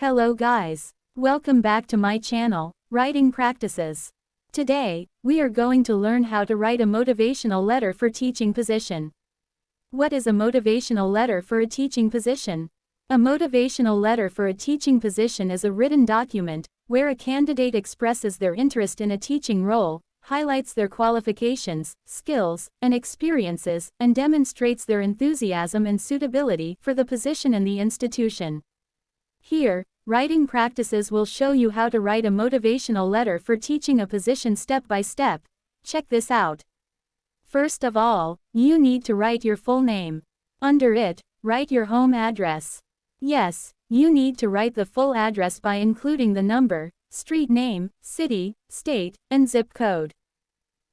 Hello guys. Welcome back to my channel, Writing Practices. Today, we are going to learn how to write a motivational letter for teaching position. What is a motivational letter for a teaching position? A motivational letter for a teaching position is a written document where a candidate expresses their interest in a teaching role, highlights their qualifications, skills, and experiences, and demonstrates their enthusiasm and suitability for the position and the institution. Here, Writing Practices will show you how to write a motivational letter for teaching a position step by step. Check this out. First of all, you need to write your full name. Under it, write your home address. Yes, you need to write the full address by including the number, street name, city, state, and zip code.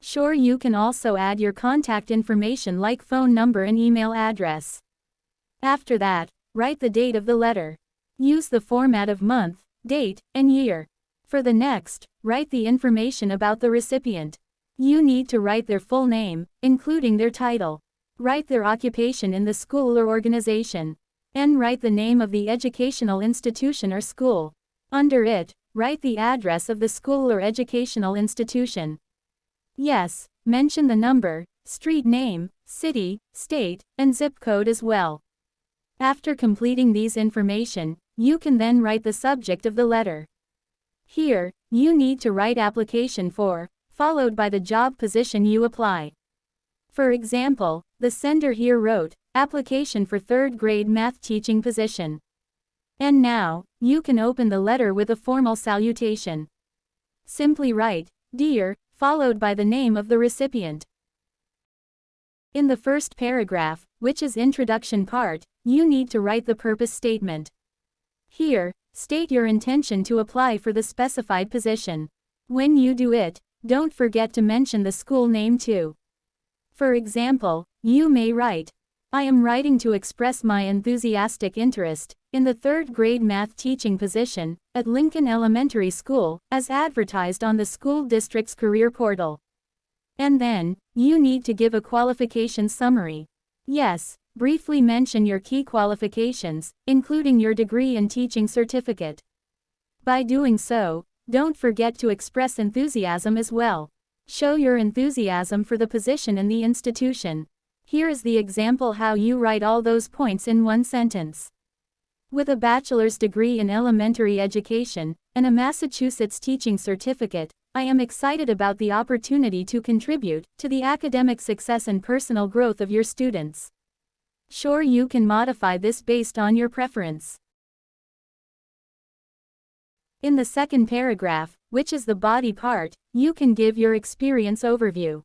Sure, you can also add your contact information like phone number and email address. After that, write the date of the letter. Use the format of month, date, and year. For the next, write the information about the recipient. You need to write their full name, including their title. Write their occupation in the school or organization. And write the name of the educational institution or school. Under it, write the address of the school or educational institution. Yes, mention the number, street name, city, state, and zip code as well. After completing these information, you can then write the subject of the letter. Here, you need to write application for, followed by the job position you apply. For example, the sender here wrote, application for 3rd grade math teaching position. And now, you can open the letter with a formal salutation. Simply write, Dear, followed by the name of the recipient. In the first paragraph, which is introduction part, you need to write the purpose statement. Here, state your intention to apply for the specified position. When you do it, don't forget to mention the school name too. For example, you may write, I am writing to express my enthusiastic interest in the 3rd grade math teaching position at Lincoln Elementary School, as advertised on the school district's career portal. And then, you need to give a qualification summary. Yes, briefly mention your key qualifications, including your degree and teaching certificate. By doing so, don't forget to express enthusiasm as well. Show your enthusiasm for the position and the institution. Here is the example how you write all those points in one sentence. With a bachelor's degree in elementary education and a Massachusetts teaching certificate, I am excited about the opportunity to contribute to the academic success and personal growth of your students. Sure, you can modify this based on your preference. In the second paragraph, which is the body part, you can give your experience overview.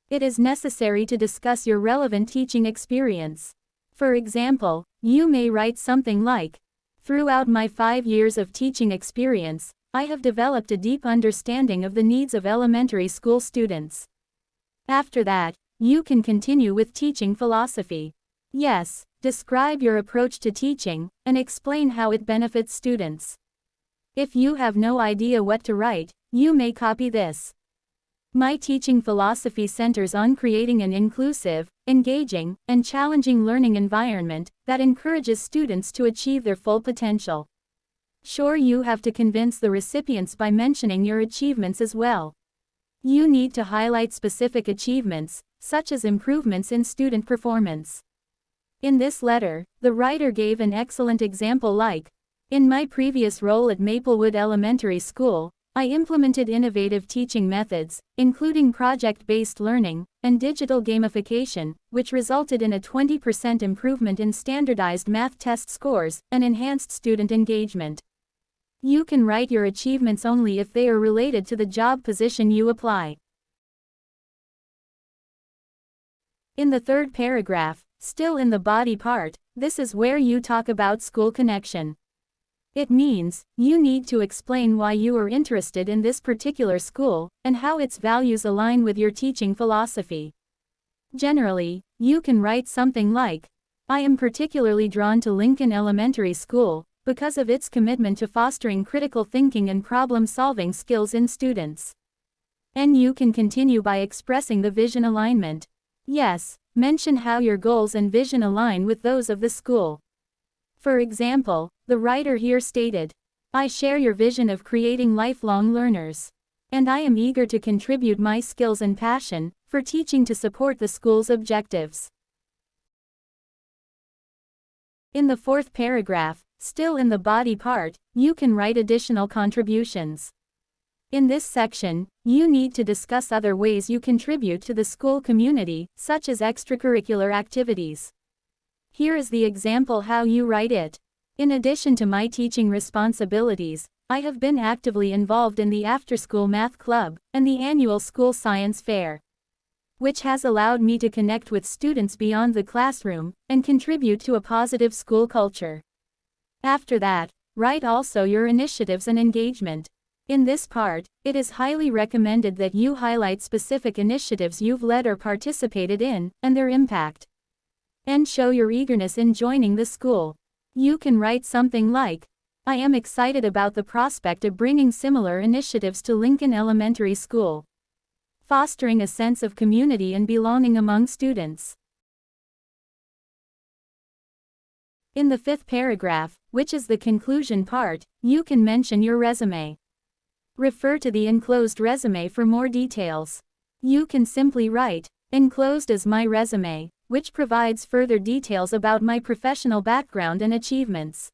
It is necessary to discuss your relevant teaching experience. For example, you may write something like, Throughout my 5 years of teaching experience, I have developed a deep understanding of the needs of elementary school students. After that, you can continue with teaching philosophy. Yes, describe your approach to teaching, and explain how it benefits students. If you have no idea what to write, you may copy this. My teaching philosophy centers on creating an inclusive, engaging, and challenging learning environment that encourages students to achieve their full potential. Sure, you have to convince the recipients by mentioning your achievements as well. You need to highlight specific achievements, such as improvements in student performance. In this letter, the writer gave an excellent example like, In my previous role at Maplewood Elementary School, I implemented innovative teaching methods, including project-based learning and digital gamification, which resulted in a 20% improvement in standardized math test scores and enhanced student engagement. You can write your achievements only if they are related to the job position you apply. In the third paragraph, still in the body part, this is where you talk about school connection. It means, you need to explain why you are interested in this particular school, and how its values align with your teaching philosophy. Generally, you can write something like, I am particularly drawn to Lincoln Elementary School, because of its commitment to fostering critical thinking and problem-solving skills in students. And you can continue by expressing the vision alignment. Yes, mention how your goals and vision align with those of the school. For example, the writer here stated, "I share your vision of creating lifelong learners. And I am eager to contribute my skills and passion for teaching to support the school's objectives." In the fourth paragraph, still in the body part, you can write additional contributions. In this section, you need to discuss other ways you contribute to the school community, such as extracurricular activities. Here is the example how you write it. In addition to my teaching responsibilities, I have been actively involved in the after-school math club and the annual school science fair, which has allowed me to connect with students beyond the classroom and contribute to a positive school culture. After that, write also your initiatives and engagement. In this part, it is highly recommended that you highlight specific initiatives you've led or participated in, and their impact. And show your eagerness in joining the school. You can write something like, "I am excited about the prospect of bringing similar initiatives to Lincoln Elementary School, fostering a sense of community and belonging among students." In the fifth paragraph, which is the conclusion part, you can mention your resume. Refer to the enclosed resume for more details. You can simply write, "Enclosed is my resume, which provides further details about my professional background and achievements."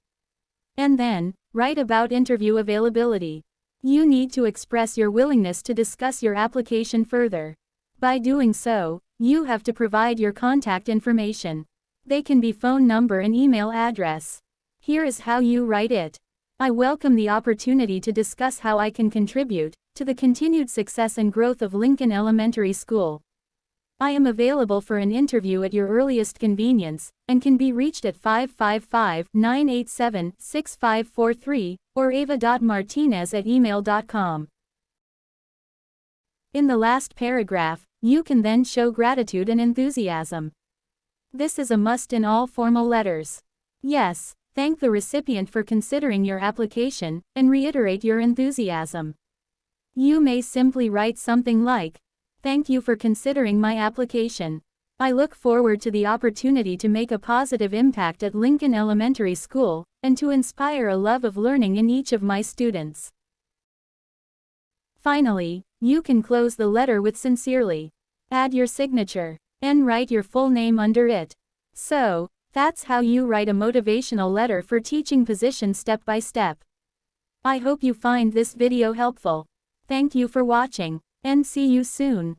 And then, write about interview availability. You need to express your willingness to discuss your application further. By doing so, you have to provide your contact information. They can be phone number and email address. Here is how you write it. "I welcome the opportunity to discuss how I can contribute to the continued success and growth of Lincoln Elementary School. I am available for an interview at your earliest convenience, and can be reached at 555-987-6543, or ava.martinez@email.com. In the last paragraph, you can then show gratitude and enthusiasm. This is a must in all formal letters. Yes, thank the recipient for considering your application, and reiterate your enthusiasm. You may simply write something like, "Thank you for considering my application. I look forward to the opportunity to make a positive impact at Lincoln Elementary School, and to inspire a love of learning in each of my students." Finally, you can close the letter with "Sincerely." Add your signature, and write your full name under it. So, that's how you write a motivational letter for teaching position step by step. I hope you find this video helpful. Thank you for watching, and see you soon.